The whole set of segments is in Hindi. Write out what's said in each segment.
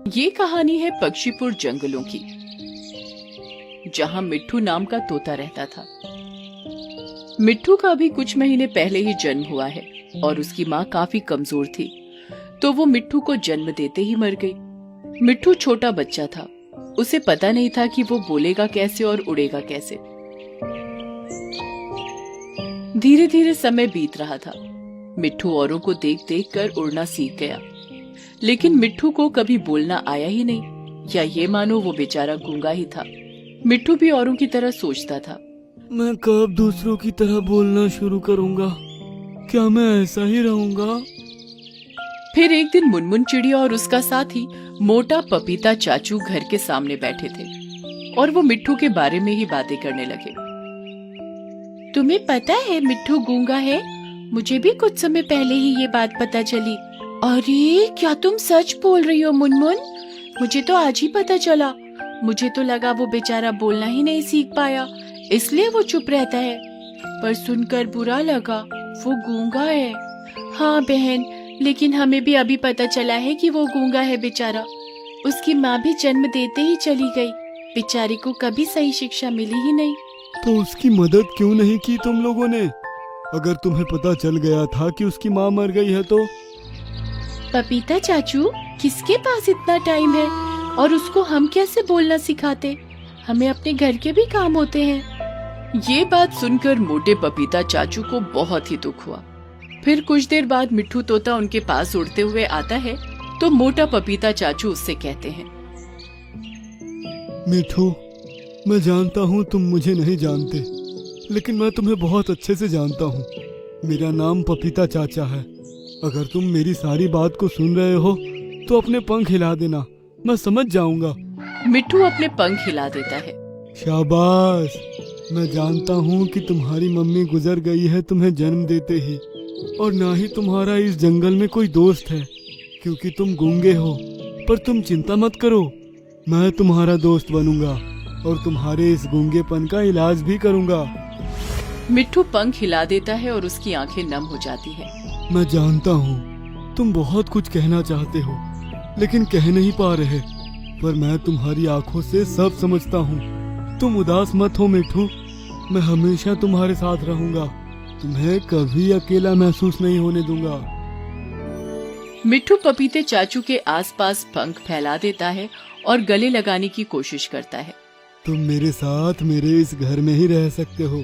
ये कहानी है पक्षीपुर जंगलों की, जहाँ मिट्ठू नाम का तोता रहता था। मिट्ठू का अभी कुछ महीने पहले ही जन्म हुआ है और उसकी माँ काफी कमजोर थी, तो वो मिट्ठू को जन्म देते ही मर गई। मिट्ठू छोटा बच्चा था, उसे पता नहीं था कि वो बोलेगा कैसे और उड़ेगा कैसे। धीरे धीरे समय बीत रहा था। मिट्ठू औरों को देख देख कर उड़ना सीख गया, लेकिन मिट्ठू को कभी बोलना आया ही नहीं, या ये मानो वो बेचारा गूंगा ही था। मिट्ठू भी औरों की तरह सोचता था, मैं कब दूसरों की तरह बोलना शुरू करूंगा? क्या मैं ऐसा ही रहूंगा? फिर एक दिन मुनमुन चिड़िया और उसका साथी मोटा पपीता चाचू घर के सामने बैठे थे और वो मिट्ठू के बारे में ही बातें करने लगे। तुम्हें पता है मिट्ठू गूंगा है? मुझे भी कुछ समय पहले ही ये बात पता चली। अरे क्या तुम सच बोल रही हो मुनमुन? मुझे तो आज ही पता चला। मुझे तो लगा वो बेचारा बोलना ही नहीं सीख पाया, इसलिए वो चुप रहता है, पर सुनकर बुरा लगा, वो गूंगा है। हाँ बहन, लेकिन हमें भी अभी पता चला है कि वो गूंगा है बेचारा। उसकी माँ भी जन्म देते ही चली गई, बेचारे को कभी सही शिक्षा मिली ही नहीं। तो उसकी मदद क्यों नहीं की तुम लोगों ने? अगर तुम्हें पता चल गया था कि उसकी माँ मर गई है तो? पपीता चाचू, किसके पास इतना टाइम है और उसको हम कैसे बोलना सिखाते? हमें अपने घर के भी काम होते हैं। ये बात सुनकर मोटे पपीता चाचू को बहुत ही दुख हुआ। फिर कुछ देर बाद मिट्ठू तोता उनके पास उड़ते हुए आता है, तो मोटा पपीता चाचू उससे कहते हैं, मिट्ठू, मैं जानता हूँ तुम मुझे नहीं जानते, लेकिन मैं तुम्हें बहुत अच्छे से जानता हूँ। मेरा नाम पपीता चाचा है। अगर तुम मेरी सारी बात को सुन रहे हो तो अपने पंख हिला देना, मैं समझ जाऊंगा। मिट्ठू अपने पंख हिला देता है। शाबाश, मैं जानता हूँ कि तुम्हारी मम्मी गुजर गई है तुम्हें जन्म देते ही, और ना ही तुम्हारा इस जंगल में कोई दोस्त है, क्योंकि तुम गूंगे हो। पर तुम चिंता मत करो, मैं तुम्हारा दोस्त बनूंगा और तुम्हारे इस गूंगेपन का इलाज भी करूंगा। मिट्ठू पंख हिला देता है और उसकी आंखें नम हो जाती है। मैं जानता हूँ तुम बहुत कुछ कहना चाहते हो, लेकिन कह नहीं पा रहे, पर मैं तुम्हारी आंखों से सब समझता हूँ। तुम उदास मत हो मिट्ठू, मैं हमेशा तुम्हारे साथ रहूंगा, तुम्हें कभी अकेला महसूस नहीं होने दूंगा। मिट्ठू पपीते चाचू के आसपास पंख फैला देता है और गले लगाने की कोशिश करता है। तुम मेरे साथ मेरे इस घर में ही रह सकते हो।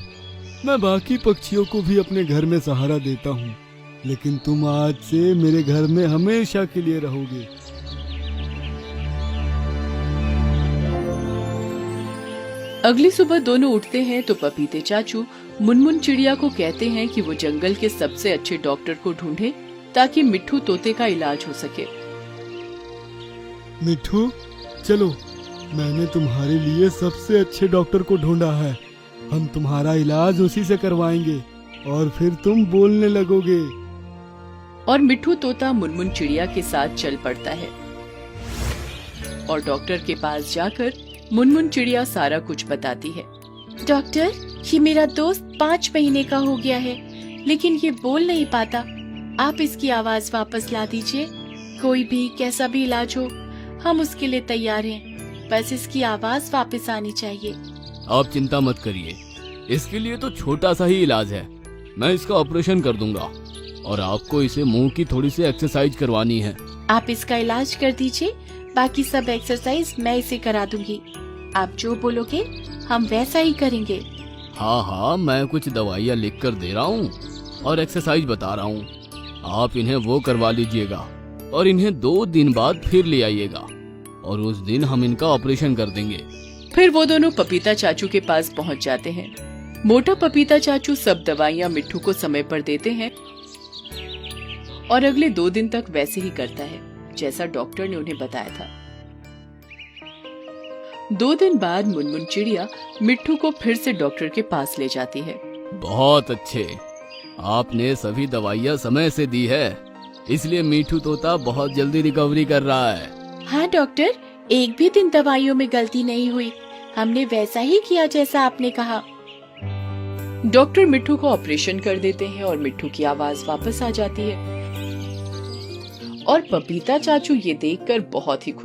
मैं बाकी पक्षियों को भी अपने घर में सहारा देता हूँ, लेकिन तुम आज से मेरे घर में हमेशा के लिए रहोगे। अगली सुबह दोनों उठते हैं तो पपीते चाचू मुनमुन चिड़िया को कहते हैं कि वो जंगल के सबसे अच्छे डॉक्टर को ढूंढे, ताकि मिट्ठू तोते का इलाज हो सके। मिट्ठू, चलो, मैंने तुम्हारे लिए सबसे अच्छे डॉक्टर को ढूंढा है। हम तुम्हारा इलाज उसी से करवाएंगे और फिर तुम बोलने लगोगे। और मिट्ठू तोता मुनमुन चिड़िया के साथ चल पड़ता है और डॉक्टर के पास जाकर मुनमुन चिड़िया सारा कुछ बताती है। डॉक्टर, ये मेरा दोस्त 5 महीने का हो गया है, लेकिन ये बोल नहीं पाता। आप इसकी आवाज वापस ला दीजिए। कोई भी कैसा भी इलाज हो, हम उसके लिए तैयार हैं। बस इसकी आवाज वापस आनी चाहिए। आप चिंता मत करिए, इसके लिए तो छोटा सा ही इलाज है। मैं इसका ऑपरेशन कर दूंगा और आपको इसे मुंह की थोड़ी सी एक्सरसाइज करवानी है। आप इसका इलाज कर दीजिए, बाकी सब एक्सरसाइज मैं इसे करा दूंगी। आप जो बोलोगे हम वैसा ही करेंगे। हाँ, मैं कुछ दवाइयाँ लिख कर दे रहा हूँ और एक्सरसाइज बता रहा हूँ। आप इन्हें वो करवा लीजिएगा और इन्हें 2 दिन बाद फिर ले आइएगा और उस दिन हम इनका ऑपरेशन कर देंगे। फिर वो दोनों पपीता चाचू के पास पहुँच जाते हैं। मोटा पपीता चाचू सब दवाइयाँ मिट्ठू को समय पर देते हैं और अगले 2 दिन तक वैसे ही करता है जैसा डॉक्टर ने उन्हें बताया था। 2 दिन बाद मुनमुन चिड़िया मिट्ठू को फिर से डॉक्टर के पास ले जाती है। बहुत अच्छे, आपने सभी दवाइयाँ समय से दी है, इसलिए मिट्ठू तोता बहुत जल्दी रिकवरी कर रहा है। हाँ डॉक्टर, एक भी दिन दवाइयों में गलती नहीं हुई। हमने वैसा ही किया जैसा आपने कहा। डॉक्टर मिट्ठू को ऑपरेशन कर देते हैं और मिट्ठू की आवाज वापस आ जाती है और पपीता चाचू ये देखकर बहुत ही खुश